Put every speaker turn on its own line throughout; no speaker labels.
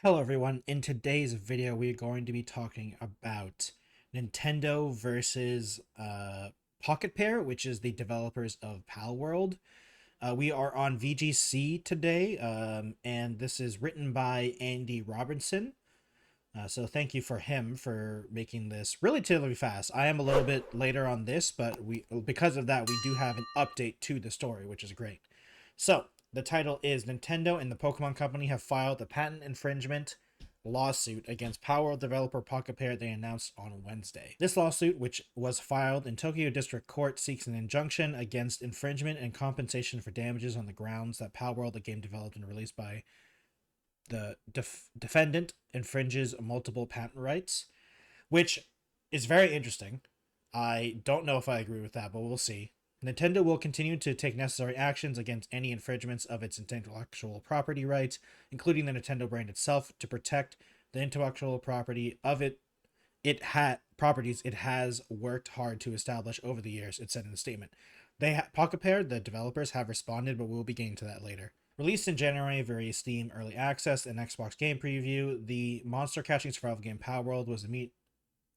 Hello everyone, in today's video we are going to be talking about Nintendo versus Pocket Pair, which is the developers of Palworld. We are on VGC today, and this is written by Andy Robinson. So thank you for him for making this relatively fast. I am a little bit later on this, but because of that we do have an update to the story, which is great. So the title is Nintendo and the Pokemon Company have filed a patent infringement lawsuit against Palworld developer Pocket Pair they announced on Wednesday. This lawsuit, which was filed in Tokyo District Court, seeks an injunction against infringement and compensation for damages on the grounds that Palworld, a game developed and released by the defendant, infringes multiple patent rights, which is very interesting. I don't know if I agree with that, but we'll see. Nintendo will continue to take necessary actions against any infringements of its intellectual property rights, including the Nintendo brand itself, to protect the intellectual property of properties it has worked hard to establish over the years, it said in the statement. Pocket Pair, the developers, have responded, but we'll be getting to that later. Released in January via Steam Early Access and Xbox Game Preview, the monster catching survival game Palworld was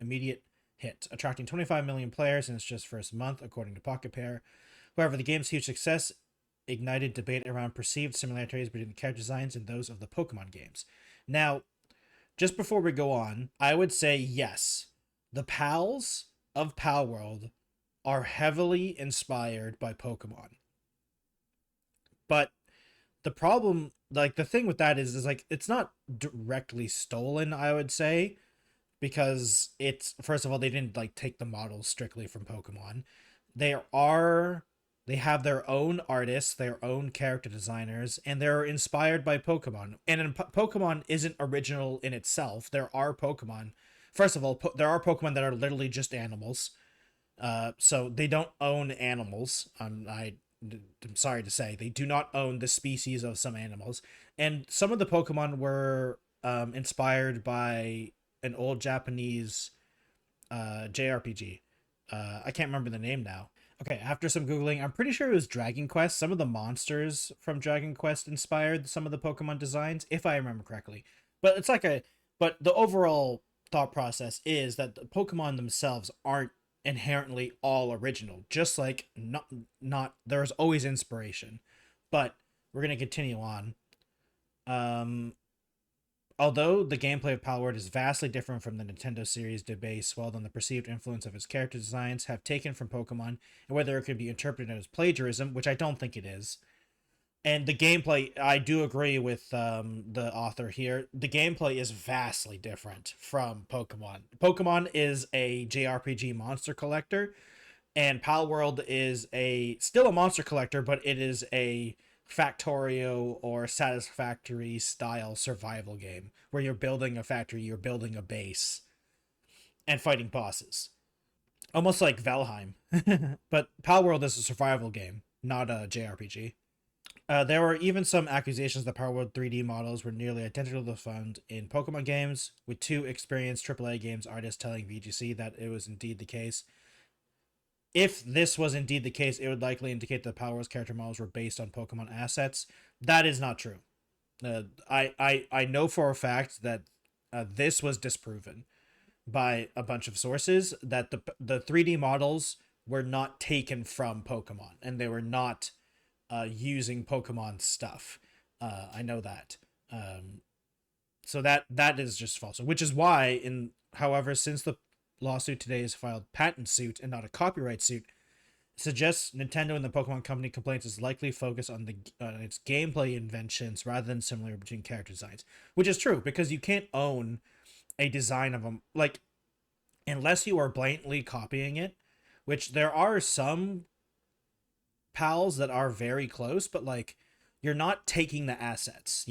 immediate hit, attracting 25 million players in its just first month, according to Pocket Pair. However, the game's huge success ignited debate around perceived similarities between the character designs and those of the Pokemon games. Now, just before we go on, I would say yes, the pals of Palworld are heavily inspired by Pokemon. But the problem, like the thing with that is like it's not directly stolen, I would say, because it's, first of all, they didn't like take the models strictly from Pokemon. They have their own artists, their own character designers, and they're inspired by Pokemon. And Pokemon isn't original in itself. There are Pokemon. First of all, there are Pokemon that are literally just animals. So they don't own animals. I'm sorry to say, they do not own the species of some animals. And some of the Pokemon were inspired by an old Japanese JRPG. I can't remember the name now. Okay, after some Googling, I'm pretty sure it was Dragon Quest. Some of the monsters from Dragon Quest inspired some of the Pokemon designs, if I remember correctly. But it's like but the overall thought process is that the Pokemon themselves aren't inherently all original. Just like not there's always inspiration. But we're gonna continue on. Um, Although the gameplay of Palworld is vastly different from the Nintendo series, debate swelled on the perceived influence of its character designs have taken from Pokemon and whether it could be interpreted as plagiarism, which I don't think it is. And the gameplay, I do agree with the author here. The gameplay is vastly different from Pokemon. Pokemon is a JRPG monster collector, and Palworld is still a monster collector, but it is a Factorio or Satisfactory style survival game where you're building a factory, you're building a base, and fighting bosses. Almost like Valheim. But Palworld is a survival game, not a JRPG. There were even some accusations that Palworld 3D models were nearly identical to those found in Pokemon games, with two experienced AAA games artists telling VGC that it was indeed the case. If this was indeed the case, it would likely indicate that Palworld's character models were based on Pokemon assets. That is not true. I know for a fact that this was disproven by a bunch of sources, that the 3D models were not taken from Pokemon and they were not using Pokemon stuff. I know that. So that is just false. Which is why, however, since the lawsuit today is filed patent suit and not a copyright suit, suggests Nintendo and the Pokemon Company complaints is likely focused on its gameplay inventions rather than similar between character designs, which is true because you can't own a design of them, like, unless you are blatantly copying it, which there are some pals that are very close, but like you're not taking the assets.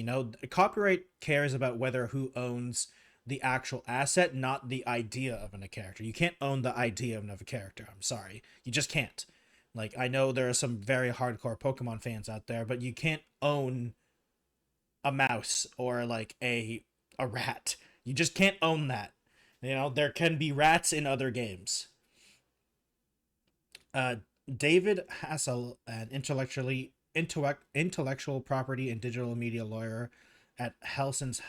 Copyright cares about who owns the actual asset, not the idea of a character. You can't own the idea of a character. I'm sorry. You just can't. Like, I know there are some very hardcore Pokemon fans out there, but you can't own a mouse or like a rat. You just can't own that. There can be rats in other games. Uh, David Hassel, an intellectual property and digital media lawyer at Helson's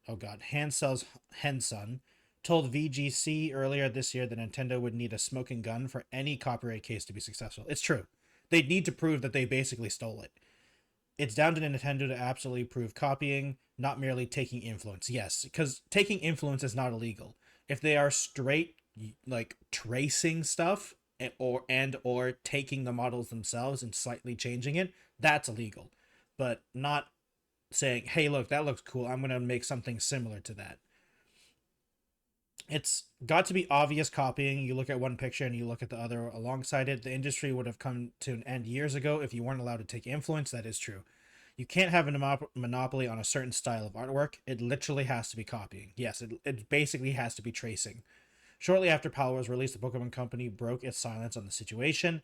oh god, Hansel's Henson told VGC earlier this year that Nintendo would need a smoking gun for any copyright case to be successful. It's true. They'd need to prove that they basically stole it. It's down to Nintendo to absolutely prove copying, not merely taking influence. Yes, because taking influence is not illegal. If they are straight like tracing stuff and or taking the models themselves and slightly changing it, that's illegal. But not saying, "Hey, look, that looks cool. I'm going to make something similar to that." It's got to be obvious copying. You look at one picture and you look at the other alongside it. The industry would have come to an end years ago if you weren't allowed to take influence. That is true. You can't have a monopoly on a certain style of artwork. It literally has to be copying. Yes, it basically has to be tracing. Shortly after Palworld was released, the Pokemon Company broke its silence on the situation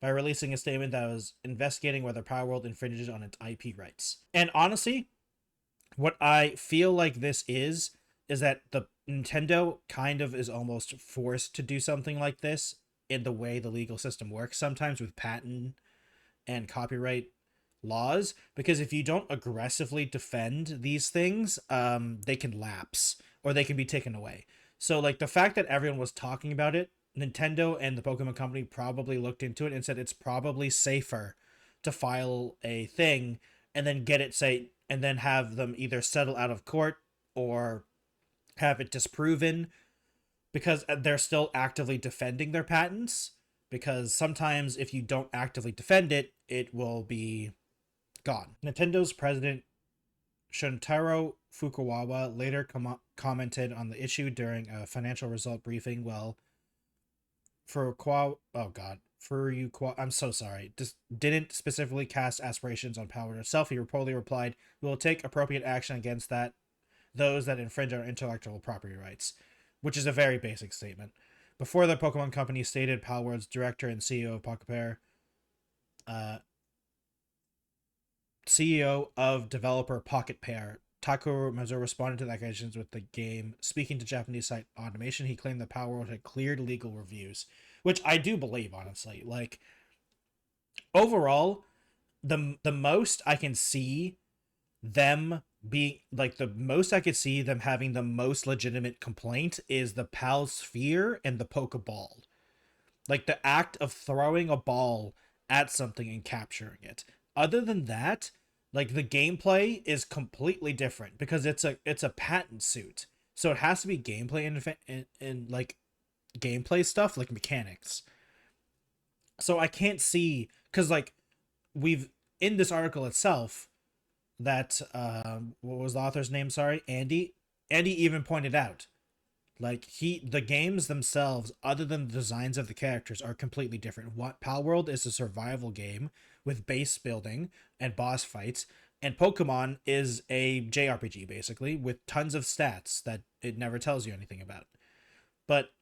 by releasing a statement that was investigating whether Palworld infringes on its IP rights. And honestly, what I feel like this is that the Nintendo kind of is almost forced to do something like this in the way the legal system works sometimes with patent and copyright laws, because if you don't aggressively defend these things, they can lapse or they can be taken away. So like the fact that everyone was talking about it, Nintendo and the Pokemon Company probably looked into it and said it's probably safer to file a thing and then get it and then have them either settle out of court or have it disproven, because they're still actively defending their patents, because sometimes if you don't actively defend it, it will be gone. Nintendo's president Shuntaro Fukuwawa later commented on the issue during a financial result briefing. Well, I'm so sorry, just didn't specifically cast aspirations on Palworld itself. He reportedly replied, "We will take appropriate action against those that infringe our intellectual property rights," which is a very basic statement. Before the Pokemon Company stated, Palworld's director and CEO of CEO of developer Pocket Pair, Takeru Mazu, responded to the accusations with the game. Speaking to Japanese site Automation, he claimed that Palworld had cleared legal reviews, which I do believe, honestly. Like, overall, the most I can see them being like the most I could see them having the most legitimate complaint is the Pal Sphere and the Pokeball. Like the act of throwing a ball at something and capturing it. Other than that, like the gameplay is completely different because it's a patent suit. So it has to be gameplay and like gameplay stuff, like mechanics. So I can't see, because like we've in this article itself that what was the author's name? Sorry, Andy. Andy even pointed out, like the games themselves, other than the designs of the characters, are completely different. What Palworld is a survival game with base building and boss fights, and Pokemon is a JRPG basically with tons of stats that it never tells you anything about. But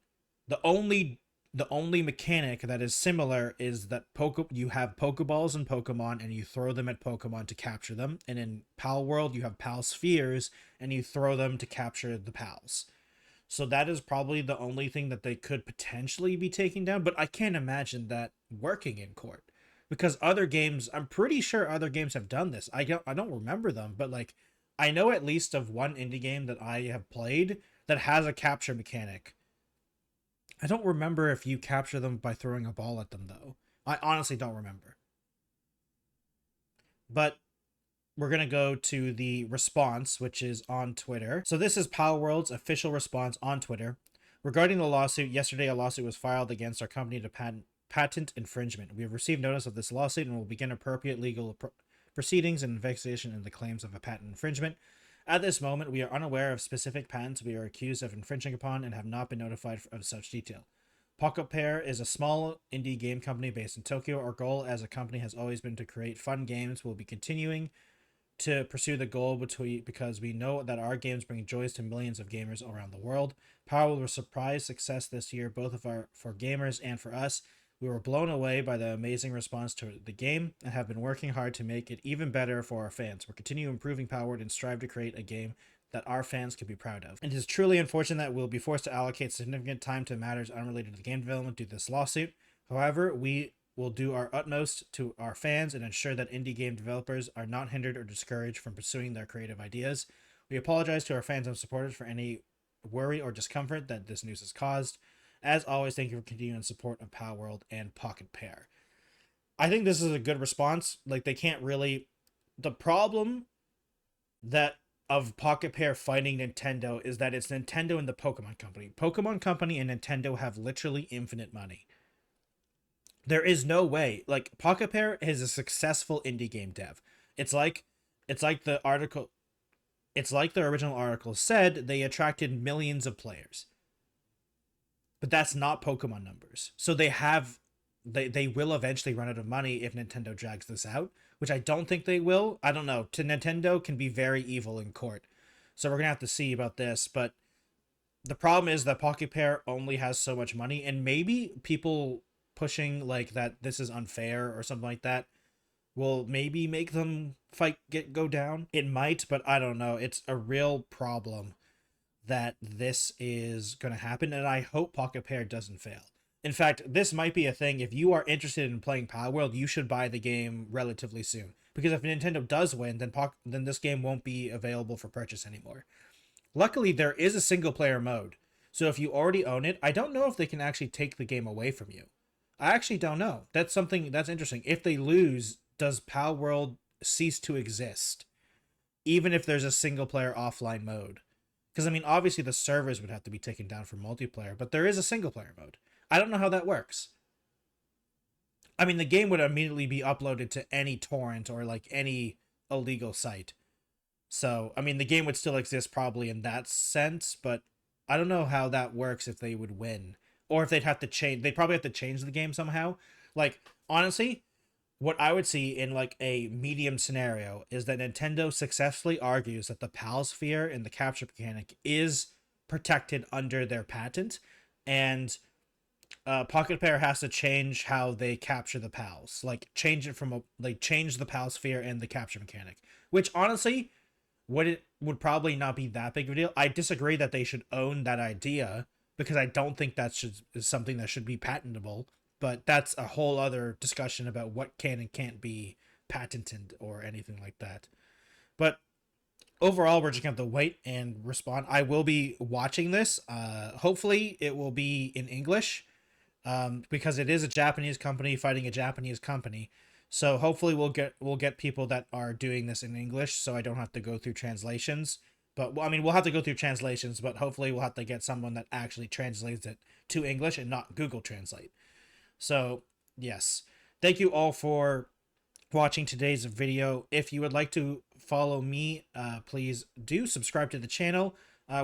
the only the only mechanic that is similar is that you have Pokeballs in Pokemon and you throw them at Pokemon to capture them, and in Palworld you have Pal Spheres and you throw them to capture the Pals. So that is probably the only thing that they could potentially be taking down, but I can't imagine that working in court. Because other games, I'm pretty sure other games have done this. I don't remember them, but like I know at least of one indie game that I have played that has a capture mechanic. I don't remember if you capture them by throwing a ball at them, though. I honestly don't remember. But we're going to go to the response, which is on Twitter. So this is Palworld's official response on Twitter. Regarding the lawsuit, yesterday a lawsuit was filed against our company to patent infringement. We have received notice of this lawsuit and will begin appropriate legal proceedings and investigation into the claims of a patent infringement. At this moment, we are unaware of specific patents we are accused of infringing upon and have not been notified of such detail. Pocket Pair is a small indie game company based in Tokyo. Our goal as a company has always been to create fun games. We'll be continuing to pursue the goal because we know that our games bring joys to millions of gamers around the world. Palworld was a surprise success this year, both for gamers and for us. We were blown away by the amazing response to the game and have been working hard to make it even better for our fans. We'll continue improving Palworld and strive to create a game that our fans can be proud of. And it is truly unfortunate that we'll be forced to allocate significant time to matters unrelated to game development due to this lawsuit. However, we will do our utmost to our fans and ensure that indie game developers are not hindered or discouraged from pursuing their creative ideas. We apologize to our fans and supporters for any worry or discomfort that this news has caused. As always, thank you for continuing support of Palworld and Pocket Pair. I think this is a good response. Like, they can't really... The problem that of Pocket Pair fighting Nintendo is that it's Nintendo and the Pokemon Company. Pokemon Company and Nintendo have literally infinite money. There is no way. Like, Pocket Pair is a successful indie game dev. It's like the article... It's like the original article said, they attracted millions of players. But that's not Pokemon numbers. So they will eventually run out of money if Nintendo drags this out, which I don't think they will. I don't know. Nintendo can be very evil in court. So we're going to have to see about this. But the problem is that Pocket Pair only has so much money, and maybe people pushing like that this is unfair or something like that will maybe make them go down. It might, but I don't know. It's a real problem that this is going to happen, and I hope Pocket Pair doesn't fail. In fact, this might be a thing. If you are interested in playing Palworld, you should buy the game relatively soon. Because if Nintendo does win, then this game won't be available for purchase anymore. Luckily, there is a single-player mode. So if you already own it, I don't know if they can actually take the game away from you. I actually don't know. That's something that's interesting. If they lose, does Palworld cease to exist? Even if there's a single-player offline mode. Because, I mean, obviously the servers would have to be taken down for multiplayer, but there is a single-player mode. I don't know how that works. I mean, the game would immediately be uploaded to any torrent or, like, any illegal site. So, I mean, the game would still exist probably in that sense, but I don't know how that works if they would win. Or if they'd have to change... They'd probably have to change the game somehow. Like, honestly... What I would see in like a medium scenario is that Nintendo successfully argues that the PAL sphere and the capture mechanic is protected under their patent, and Pocket Pair has to change how they capture the PALs, like change it from change the PAL sphere and the capture mechanic, which honestly would probably not be that big of a deal. I disagree that they should own that idea because I don't think that is something that should be patentable. But that's a whole other discussion about what can and can't be patented or anything like that. But overall, we're just going to have to wait and respond. I will be watching this. Hopefully, it will be in English because it is a Japanese company fighting a Japanese company. So hopefully, we'll get people that are doing this in English, so I don't have to go through translations. But I mean, we'll have to go through translations, but hopefully, we'll have to get someone that actually translates it to English and not Google Translate. So, yes. Thank you all for watching today's video. If you would like to follow me, please do subscribe to the channel.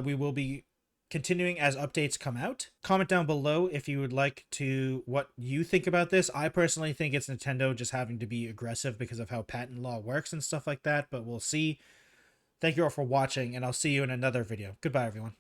We will be continuing as updates come out. Comment down below if you would like to what you think about this. I personally think it's Nintendo just having to be aggressive because of how patent law works and stuff like that, but we'll see. Thank you all for watching, and I'll see you in another video. Goodbye, everyone.